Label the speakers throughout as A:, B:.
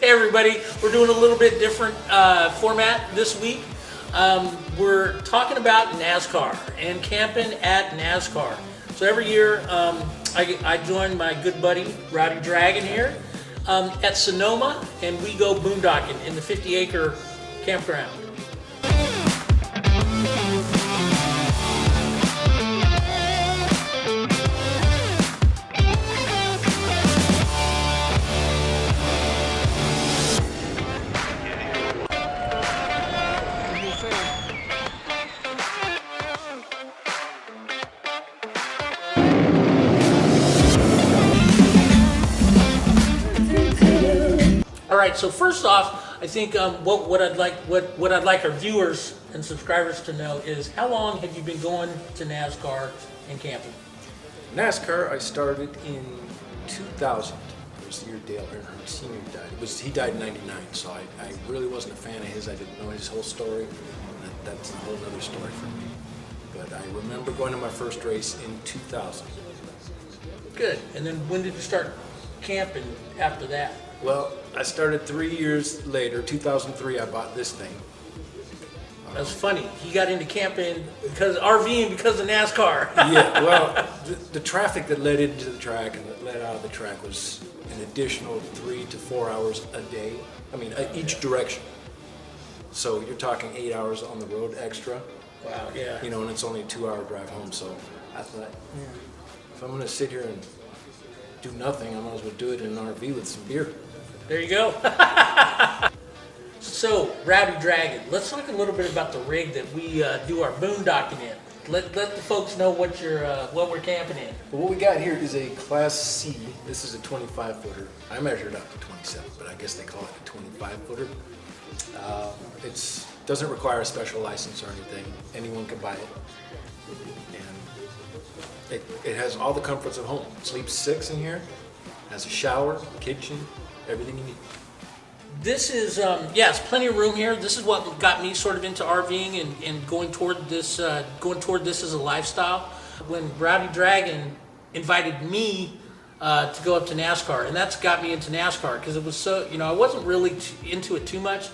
A: Hey everybody, we're doing a little bit different format this week. We're talking about NASCAR and camping at NASCAR. So every year I join my good buddy Rowdy Dragon here at Sonoma, and we go boondocking in the 50-acre campground. All right, so first off, I think what I'd like our viewers and subscribers to know is, how long have you been going to NASCAR and camping?
B: NASCAR, I started in 2000. It was the year Dale Earnhardt Sr. died. He died in '99, so I really wasn't a fan of his. I didn't know his whole story. That's a whole other story for me. But I remember going to my first race in 2000.
A: Good. And then when did you start camping after that?
B: Well, I started 3 years later. 2003, I bought this thing.
A: That's funny. He got into camping because RVing because of NASCAR.
B: Yeah, well, the traffic that led into the track and that led out of the track was an additional 3 to 4 hours a day. I mean, each direction. So you're talking 8 hours on the road extra.
A: Wow, yeah.
B: You know, and it's only a 2-hour drive home. So I thought, if I'm going to sit here and do nothing, I might as well do it in an RV with some beer.
A: There you go. So, Rowdy Dragon, let's talk a little bit about the rig that we do our boondocking in. Let the folks know what we're camping in.
B: Well, what we got here is a Class C. This is a 25-footer. I measured up to 27, but I guess they call it a 25-footer. It doesn't require a special license or anything. Anyone can buy it. And it has all the comforts of home. It sleeps 6 in here. Has a shower, kitchen, everything you need.
A: This is, it's plenty of room here. This is what got me sort of into RVing and going toward this as a lifestyle. When Rowdy Dragon invited me to go up to NASCAR, and that's got me into NASCAR because it was so, I wasn't really into it too much.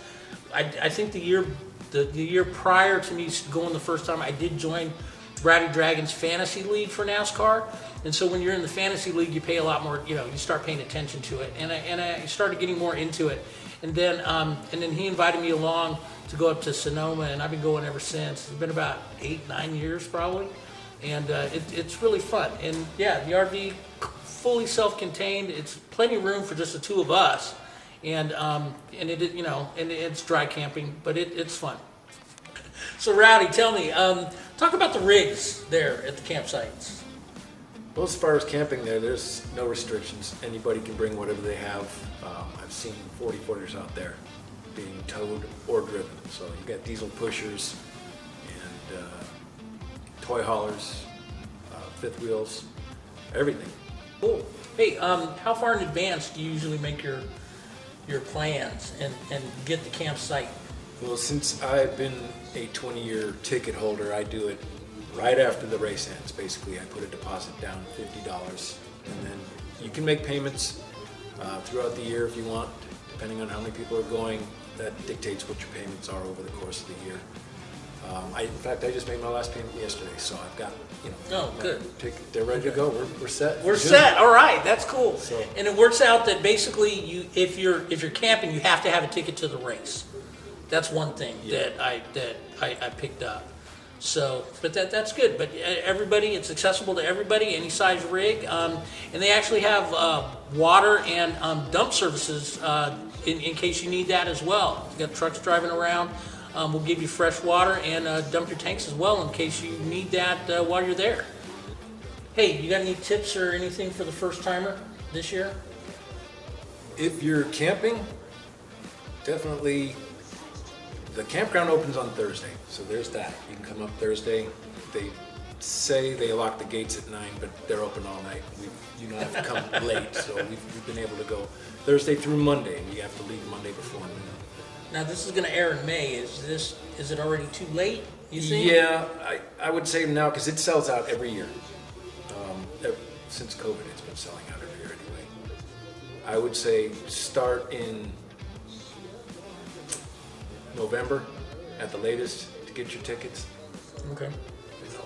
A: I think the year prior to me going the first time, I did join Rowdy Dragon's fantasy league for NASCAR. And so when you're in the fantasy league, you pay a lot more, you start paying attention to it. And I started getting more into it. And then he invited me along to go up to Sonoma, and I've been going ever since. It's been about 8-9 years probably. And it's really fun. And yeah, the RV, fully self-contained. It's plenty of room for just the two of us. And it's dry camping, but it's fun. So Rowdy, tell me, talk about the rigs there at the campsites.
B: Well, as far as camping there's no restrictions. Anybody can bring whatever they have. I've seen 40-footers out there being towed or driven. So you've got diesel pushers and toy haulers, fifth wheels, everything.
A: Cool. Hey, how far in advance do you usually make your plans and get the campsite?
B: Well, since I've been a 20-year ticket holder, I do it right after the race ends. Basically, I put a deposit down, $50, and then you can make payments throughout the year if you want, depending on how many people are going. That dictates what your payments are over the course of the year. In fact, I just made my last payment yesterday, so I've got,
A: Oh, good.
B: They're ready to go. We're set.
A: We're set. All right, that's cool.
B: So,
A: and it works out that basically, if you're camping, you have to have a ticket to the race. That's one thing that I picked up. So, but that's good. But everybody, it's accessible to everybody, any size rig, and they actually have water and dump services in case you need that as well. You got trucks driving around. We'll give you fresh water and dump your tanks as well in case you need that while you're there. Hey, you got any tips or anything for the first timer this year?
B: if you're camping, definitely. The campground opens on Thursday, so there's that. You can come up Thursday. They say they lock the gates at 9, but they're open all night. You don't have to come late, so we've been able to go Thursday through Monday, and you have to leave Monday before noon.
A: Now this is going to air in May. Is it already too late, you think?
B: Yeah, I would say now, because it sells out every year. Since COVID, it's been selling out every year anyway. I would say start in November at the latest to get your tickets.
A: Okay.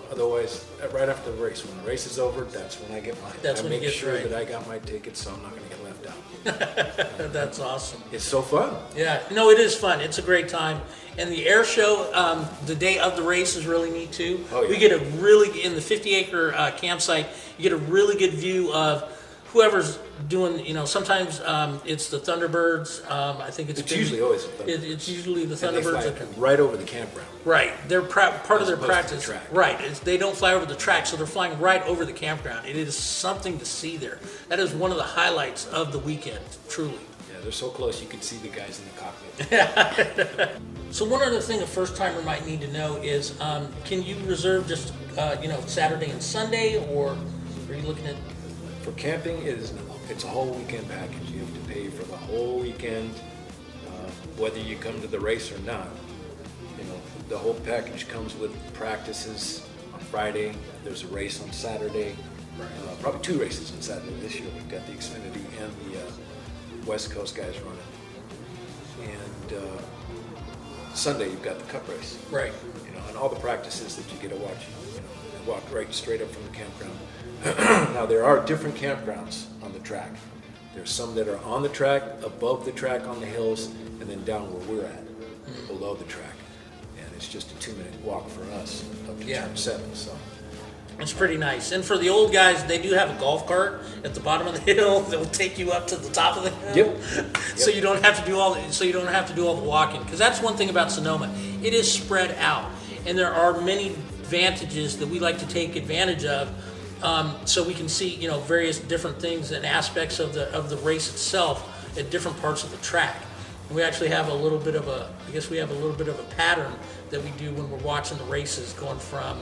B: Otherwise, right after the race, when the race is over, that's when I get mine.
A: That's
B: I
A: when you
B: make
A: get
B: sure
A: right.
B: that I got my tickets, so I'm not going to get left out.
A: That's awesome.
B: It's so fun.
A: Yeah, no, it is fun. It's a great time. And the air show, the day of the race is really neat too.
B: Oh, yeah.
A: We get a really, in the 50-acre campsite, you get a really good view of whoever's doing, sometimes it's the Thunderbirds. I think it's
B: Usually always the Thunderbirds.
A: It's usually the
B: And they
A: Thunderbirds.
B: fly right over the campground.
A: Right, they're part of their
B: opposed to the
A: practice.
B: track.
A: Right, they don't fly over the track, so they're flying right over the campground. It is something to see there. That is one of the highlights of the weekend, truly.
B: Yeah, they're so close you can see the guys in the cockpit.
A: So one other thing a first timer might need to know is, can you reserve just Saturday and Sunday, or are you looking at?
B: For camping, it's a whole weekend package. You have to pay for the whole weekend, whether you come to the race or not. The whole package comes with practices on Friday. There's a race on Saturday. Probably 2 races on Saturday this year. We've got the Xfinity and the West Coast guys running. And Sunday you've got the Cup race.
A: Right.
B: And all the practices that you get to watch. Walk right straight up from the campground. Now there are different campgrounds on the track. There's some that are on the track, above the track on the hills, and then down where we're at, below the track. And it's just a 2-minute walk for us up to turn 7. So
A: It's pretty nice. And for the old guys, they do have a golf cart at the bottom of the hill that will take you up to the top of the hill.
B: Yep.
A: So you don't have to do all the walking, because that's one thing about Sonoma. It is spread out, and there are many advantages that we like to take advantage of, so we can see various different things and aspects of the race itself at different parts of the track. And we actually have a little bit of a pattern that we do when we're watching the races, going from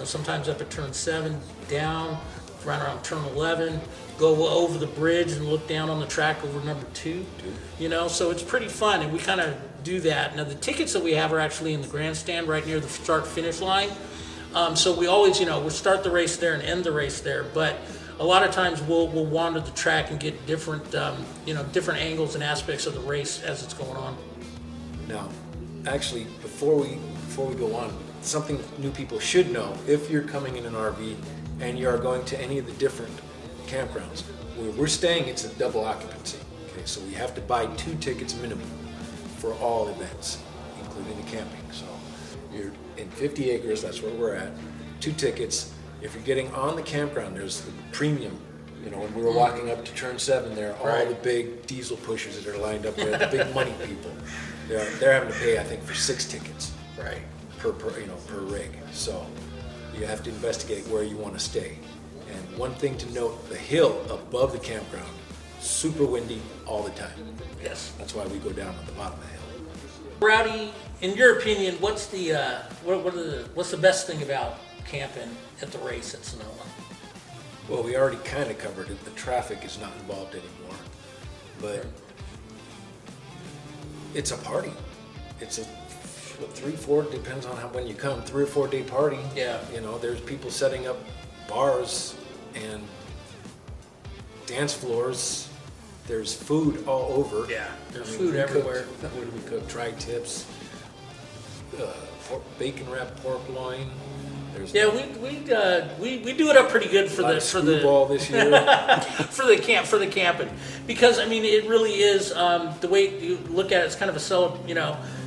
A: sometimes up at turn 7, down around turn 11, go over the bridge and look down on the track over number 2. So it's pretty fun, and we kind of do that. Now the tickets that we have are actually in the grandstand right near the start finish line. So we always, we start the race there and end the race there. But a lot of times we'll wander the track and get different, different angles and aspects of the race as it's going on.
B: now, actually, before we go on, something new people should know: if you're coming in an RV and you are going to any of the different campgrounds, where we're staying, it's a double occupancy. Okay, so we have to buy 2 tickets minimum for all events, including the camping. So you're in 50 acres, that's where we're at, 2 tickets. If you're getting on the campground, there's the premium. When we were walking up to turn 7 there, all the big diesel pushers that are lined up there, the big money people, they're having to pay, I think, for 6 tickets.
A: Right.
B: Per rig. So you have to investigate where you want to stay. And one thing to note: the hill above the campground, super windy all the time.
A: Yes.
B: That's why we go down at the bottom of the hill.
A: Rowdy, in your opinion, what's the what's the best thing about camping at the race at Sonoma?
B: Well, we already kind of covered it. The traffic is not involved anymore, but it's a party. It's a 3-4, depends on when you come, 3 or 4 day party.
A: Yeah.
B: There's people setting up bars and dance floors. There's food all over.
A: Yeah, there's food everywhere.
B: What do we cook? Tri-tips, bacon wrapped pork loin. There's
A: we do it up pretty good for the
B: screwball this year.
A: for the camping, because it really is the way you look at it. It's kind of a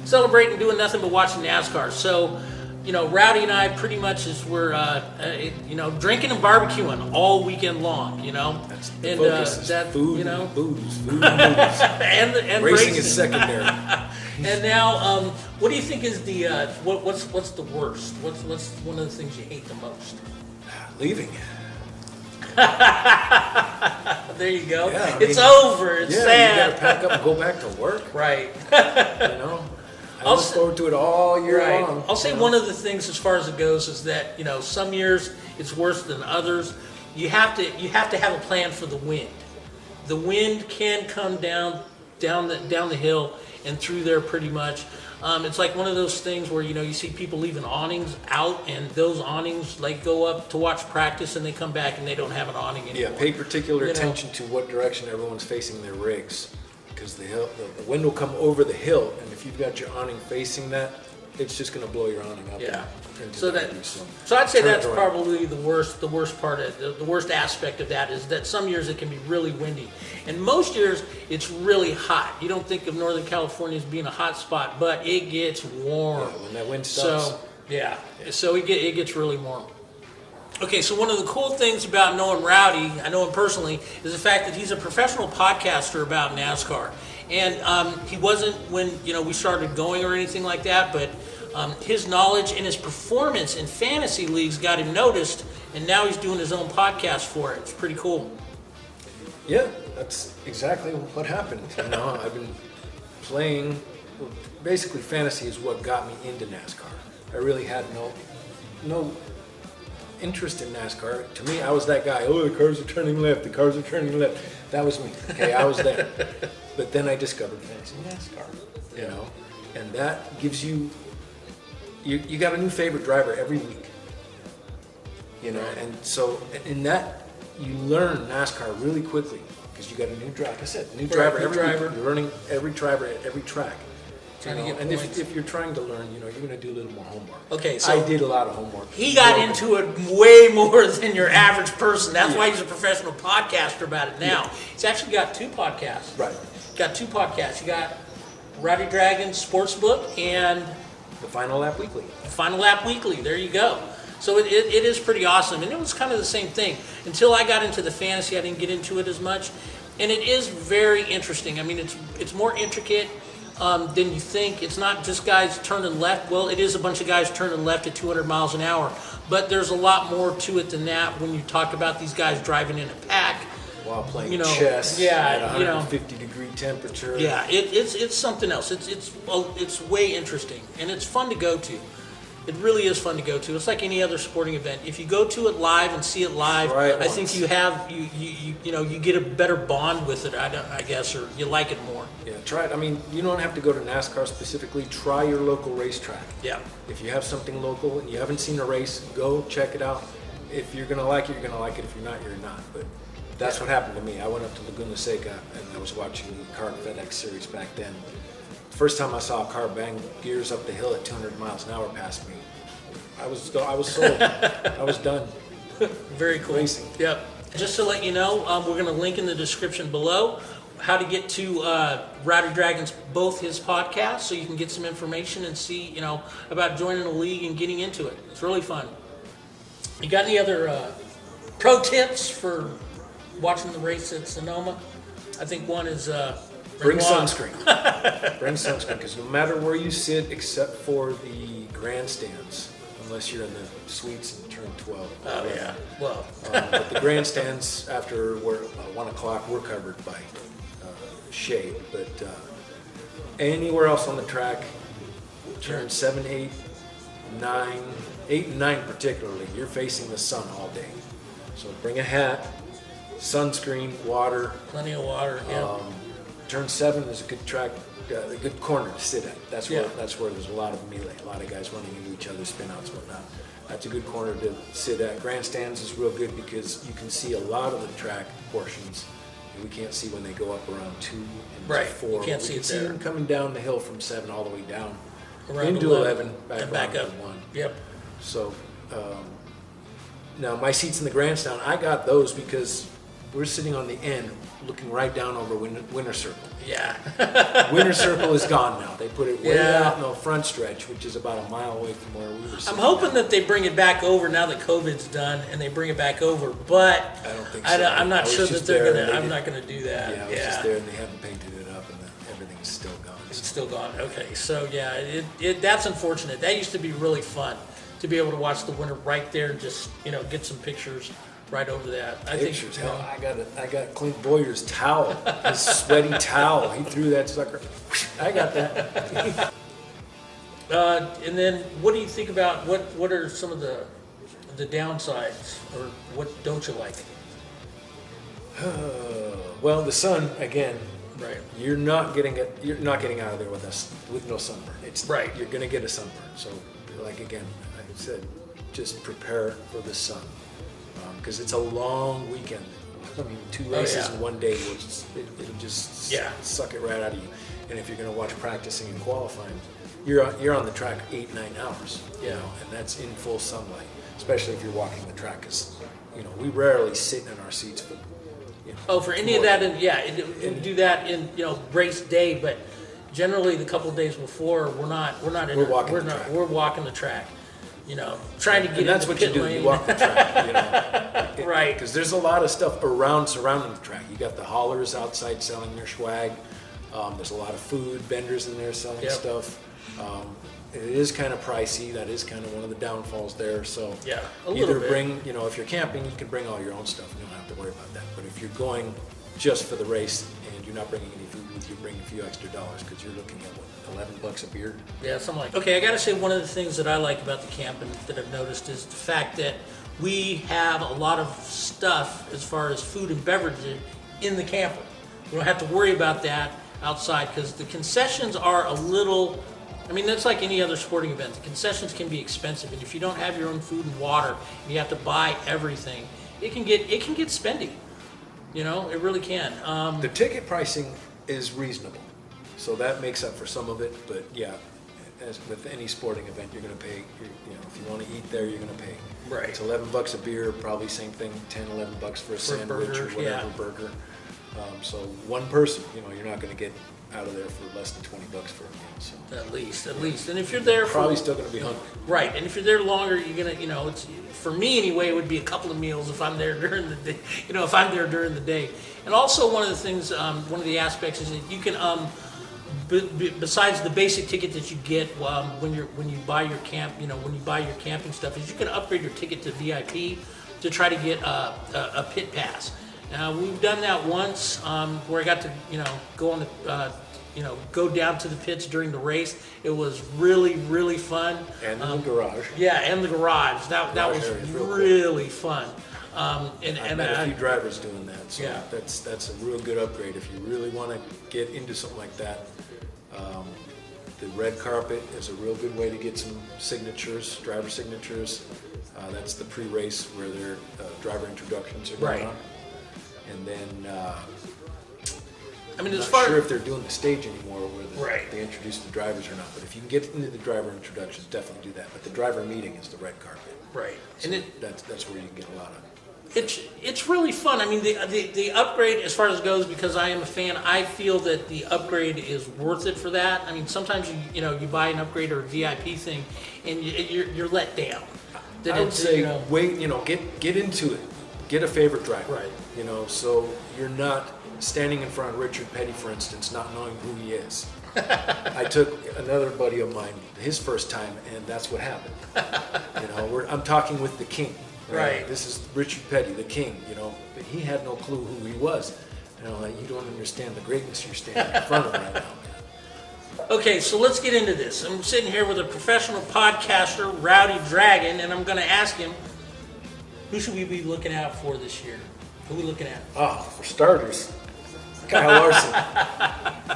A: celebrating, doing nothing but watching NASCAR. So Rowdy and I pretty much we're drinking and barbecuing all weekend long.
B: That's the focus is food, and booze, food and booze.
A: and
B: racing is secondary.
A: And now, what do you think is the what's the worst? What's one of the things you hate the most?
B: Leaving.
A: There you go.
B: Yeah,
A: it's over. It's sad.
B: You gotta pack up and go back to work.
A: Right.
B: I look forward to it all year long.
A: I'll say one of the things as far as it goes is that some years it's worse than others. You have to have a plan for the wind. The wind can come down the hill and through there pretty much. It's like one of those things where you see people leaving awnings out, and those awnings go up to watch practice, and they come back and they don't have an awning anymore.
B: Yeah, pay particular attention to what direction everyone's facing their rigs, because the wind will come over the hill, and if you've got your awning facing that, it's just going to blow your awning up.
A: Yeah.
B: Into
A: So
B: the
A: so I'd say
B: turn it
A: that's
B: around.
A: probably the worst part of the worst aspect of that is that some years it can be really windy, and most years it's really hot. You don't think of Northern California as being a hot spot, but it gets warm.
B: Yeah, when that wind stops.
A: So so it gets really warm. Okay, so one of the cool things about knowing Rowdy, I know him personally, is the fact that he's a professional podcaster about NASCAR. And he wasn't when we started going or anything like that, but his knowledge and his performance in fantasy leagues got him noticed, and now he's doing his own podcast for it. It's pretty cool.
B: Yeah, that's exactly what happened. I've been playing. Basically, fantasy is what got me into NASCAR. I really had no interest in NASCAR. To me, I was that guy. Oh, the cars are turning left. The cars are turning left. That was me. Okay, I was there. But then I discovered fantasy NASCAR. And that gives you got a new favorite driver every week.
A: Right.
B: And so in that you learn NASCAR really quickly because you got a new driver. Like I said, new driver every week. You're learning every driver at every track.
A: Trying to get
B: and
A: points.
B: if you're trying to learn, you're going to do a little more homework.
A: Okay, so
B: I did a lot of homework.
A: he got into it way more than your average person. That's why he's a professional podcaster about it now.
B: Yeah.
A: He's actually got 2 podcasts.
B: Right.
A: Got 2 podcasts. You got Rowdy Dragon's Sportsbook and
B: The Final Lap Weekly.
A: Final Lap Weekly. There you go. So it is pretty awesome. And it was kind of the same thing. Until I got into the fantasy, I didn't get into it as much. And it is very interesting. I mean, it's more intricate than you think. It's not just guys turning left. Well, it is a bunch of guys turning left at 200 miles an hour. But there's a lot more to it than that when you talk about these guys driving in a pack.
B: While playing chess at 150-degree temperature.
A: Yeah, it's something else. It's way interesting, and it's fun to go to. It really is fun to go to. It's like any other sporting event. If you go to it live and see it live, I think you have you get a better bond with it. I guess, or you like it more.
B: Yeah, try it. I mean, you don't have to go to NASCAR specifically. Try your local racetrack.
A: Yeah.
B: If you have something local and you haven't seen a race, go check it out. If you're gonna like it, you're gonna like it. If you're not, you're not. But that's what happened to me. I went up to Laguna Seca and I was watching the CART FedEx Series back then. First time I saw a car bang gears up the hill at 200 miles an hour past me, I was sold. I was done.
A: Very cool.
B: Racing.
A: Yep. Just to let you know, we're going to link in the description below how to get to Rowdy Dragon's, both his podcasts, so you can get some information and see, about joining a league and getting into it. It's really fun. You got any other pro tips for watching the race at Sonoma? I think one is
B: Bring sunscreen. Bring sunscreen, because no matter where you sit, except for the grandstands, unless you're in the suites in turn 12.
A: Oh yeah. Well.
B: But the grandstands after 1 o'clock, we're covered by shade. But anywhere else on the track, turn 7, 8, 9, 8 and 9 particularly, you're facing the sun all day. So bring a hat, sunscreen, water.
A: Plenty of water. Yeah.
B: Turn 7 is a good track, a good corner to sit at. That's where there's a lot of melee, a lot of guys running into each other, spin outs, whatnot. That's a good corner to sit at. Grandstands is real good because you can see a lot of the track portions. And we can't see when they go up around 2 and 4.
A: You can't
B: we
A: see
B: can
A: it
B: see
A: there.
B: them coming down the hill from 7 all the way down
A: Around
B: into 11,
A: and back up.
B: to 1.
A: Yep.
B: So now my seats in the grandstand, I got those because we're sitting on the end looking right down over Winter Circle.
A: Yeah.
B: Winter Circle is gone now. They put it way
A: Yeah.
B: out in the front stretch, which is about a mile away from where we were sitting.
A: I'm hoping that they bring it back over now that COVID's done, and they bring it back over. But
B: I don't think so.
A: I'm not
B: I was
A: sure that
B: just
A: they're
B: there
A: gonna.
B: and they
A: I'm
B: did-
A: not gonna do that.
B: Yeah, I was just there and they haven't painted it up and everything's still gone.
A: It's still gone. Okay, so yeah, that's unfortunate. That used to be really fun to be able to watch the winter right there and just get some pictures right over that.
B: Pictures. Hell, I got Clint Boyer's towel, his sweaty towel. He threw that sucker. I got that.
A: And then, what do you think about what are some of the downsides, or what don't you like?
B: Well, the sun again.
A: Right.
B: You're not getting out of there with no sunburn.
A: Right.
B: You're gonna get a sunburn. So, like again, I said, just prepare for the sun because it's a long weekend. I mean, 2 races
A: yeah.
B: in one day will just, it'll just
A: Yeah.
B: suck it right out of you. And if you're going to watch practicing and qualifying, you're on the track 8-9 hours. You
A: Yeah.
B: know, and that's in full sunlight, especially if you're walking the track. Because we rarely sit in our seats for.
A: Oh, for any of that, and we'll do that in race day, but generally the couple of days before we're not in.
B: We're walking the track.
A: We're walking the track. Trying to get.
B: And that's
A: into
B: what
A: pit
B: you do.
A: lane.
B: You walk the track.
A: Right.
B: Because there's a lot of stuff surrounding the track. You got the haulers outside selling their swag. There's a lot of food vendors in there selling
A: Yep.
B: stuff. It is kind of pricey. That is kind of one of the downfalls there. So
A: Yeah, a little
B: either
A: bit.
B: bring, if you're camping, you can bring all your own stuff. You don't have to worry about that. But if you're going just for the race and you're not bringing any food with you, bring a few extra dollars because you're looking at $11 a beer.
A: Yeah, something like. Okay, I got to say one of the things that I like about the camping that I've noticed is the fact that we have a lot of stuff as far as food and beverages in the camper. We don't have to worry about that outside because the concessions are a little. I mean, that's like any other sporting event. The concessions can be expensive, and if you don't have your own food and water, and you have to buy everything, it can get spendy. It really can.
B: The ticket pricing is reasonable, so that makes up for some of it. But yeah, as with any sporting event, you're going to pay. If you want to eat there, you're going to pay.
A: Right.
B: It's $11 a beer, probably same thing, $10-11 for a sandwich
A: burger,
B: or whatever
A: yeah.
B: burger. So one person, you're not going to get out of there for less than $20 for a meal. So
A: At least, and if you're there
B: probably still going to be hungry.
A: right, and if you're there longer, you're gonna, it's for me anyway. It would be a couple of meals if I'm there during the day. If I'm there during the day. And also one of the things, one of the aspects is that you can, besides the basic ticket that you get when you buy your camping stuff, is you can upgrade your ticket to VIP to try to get a pit pass. Now we've done that once where I got to go on the go down to the pits during the race. It was really fun.
B: And in the garage.
A: Yeah, and the garage. That was
B: area is real cool.
A: really fun.
B: I've met a few drivers doing that, so
A: Yeah.
B: that's a real good upgrade. If you really want to get into something like that, the red carpet is a real good way to get some signatures, driver signatures. That's the pre-race where their driver introductions are going
A: Right.
B: on. And then
A: I mean,
B: I'm
A: as
B: not
A: far
B: sure if they're doing the stage anymore where
A: Right.
B: they introduce the drivers or not, but if you can get into the driver introductions, definitely do that. But the driver meeting is the red carpet.
A: right,
B: So
A: and
B: that's where you can get a lot of.
A: it's really fun. I mean, the upgrade as far as goes, because I am a fan, I feel that the upgrade is worth it for that. I mean, sometimes you buy an upgrade or a VIP thing, and you're let down. That
B: I would
A: it's,
B: say wait, get into it. Get a favorite driver.
A: Right.
B: So you're not standing in front of Richard Petty, for instance, not knowing who he is. I took another buddy of mine his first time, and that's what happened. I'm talking with the king.
A: Right.
B: This is Richard Petty, the king. But he had no clue who he was. You don't understand the greatness you're standing in front of right now, man.
A: Okay, so let's get into this. I'm sitting here with a professional podcaster, Rowdy Dragon, and I'm going to ask him, who should we be looking out for this year? Who are we looking at?
B: Oh, for starters, Kyle Larson.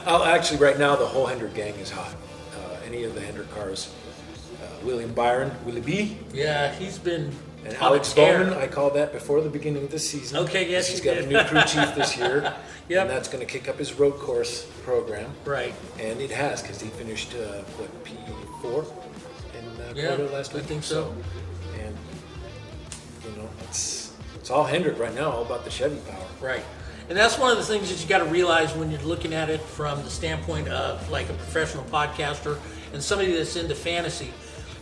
B: Actually, right now, the whole Hendrick gang is hot. Any of the Hendrick cars. William Byron, Willie B.
A: Yeah, he's been
B: And
A: on
B: Alex
A: a tear.
B: Bowman, I called that before the beginning of the season.
A: Okay, yes,
B: He's
A: you
B: got
A: did.
B: a new crew chief this year.
A: Yep.
B: And that's going to kick up his road course program.
A: Right.
B: And it has, because he finished, P4 in
A: Yeah,
B: quarter last
A: I
B: week.
A: think so.
B: And, it's all Hendrick right now, all about the Chevy power.
A: Right. And that's one of the things that you got to realize when you're looking at it from the standpoint of like a professional podcaster and somebody that's into fantasy.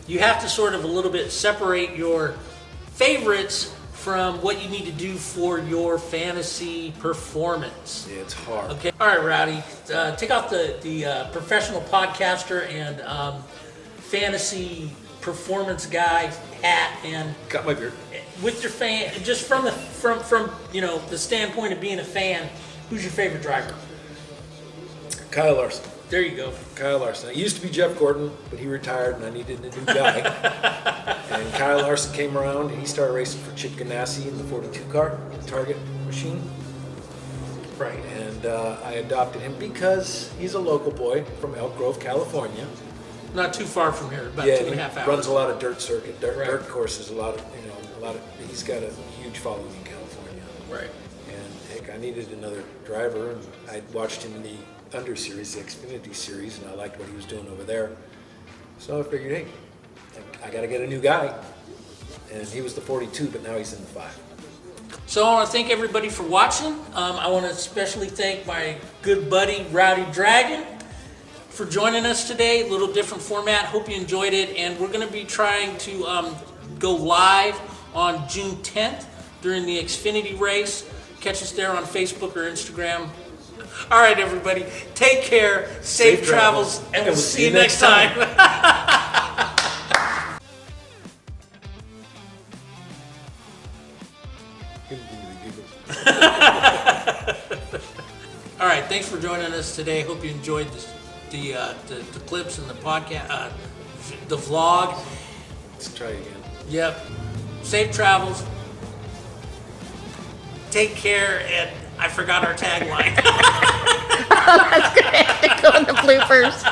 A: You have to sort of a little bit separate your favorites from what you need to do for your fantasy performance.
B: Yeah, it's hard.
A: Okay. All right, Rowdy. Take off the professional podcaster and fantasy performance guy hat and
B: Got my beard.
A: with your fan, just from the standpoint of being a fan, who's your favorite driver?
B: Kyle Larson.
A: There you go.
B: Kyle Larson. It used to be Jeff Gordon, but he retired and I needed a new guy. And Kyle Larson came around and he started racing for Chip Ganassi in the 42 car, Target machine.
A: Right.
B: And I adopted him because he's a local boy from Elk Grove, California.
A: Not too far from here, about
B: Yeah,
A: 2.5 hours.
B: runs a lot of dirt circuit, dirt,
A: Right.
B: dirt courses, a lot of, he's got a huge following in California.
A: Right.
B: And I needed another driver, and I watched him in the Under Series, the Xfinity Series, and I liked what he was doing over there. So I figured, hey, I got to get a new guy. And he was the 42, but now he's in the 5.
A: So I want to thank everybody for watching. I want to especially thank my good buddy Rowdy Dragon for joining us today. A little different format. Hope you enjoyed it. And we're going to be trying to go live on June 10th during the Xfinity race. Catch us there on Facebook or Instagram. All right, everybody. Take care. Safe travels. And we'll see you next time. All right, thanks for joining us today. Hope you enjoyed the clips and the podcast, the vlog.
B: Let's try again.
A: Yep. Safe travels. Take care, and I forgot our tagline.
C: That's good. Go in the bloopers.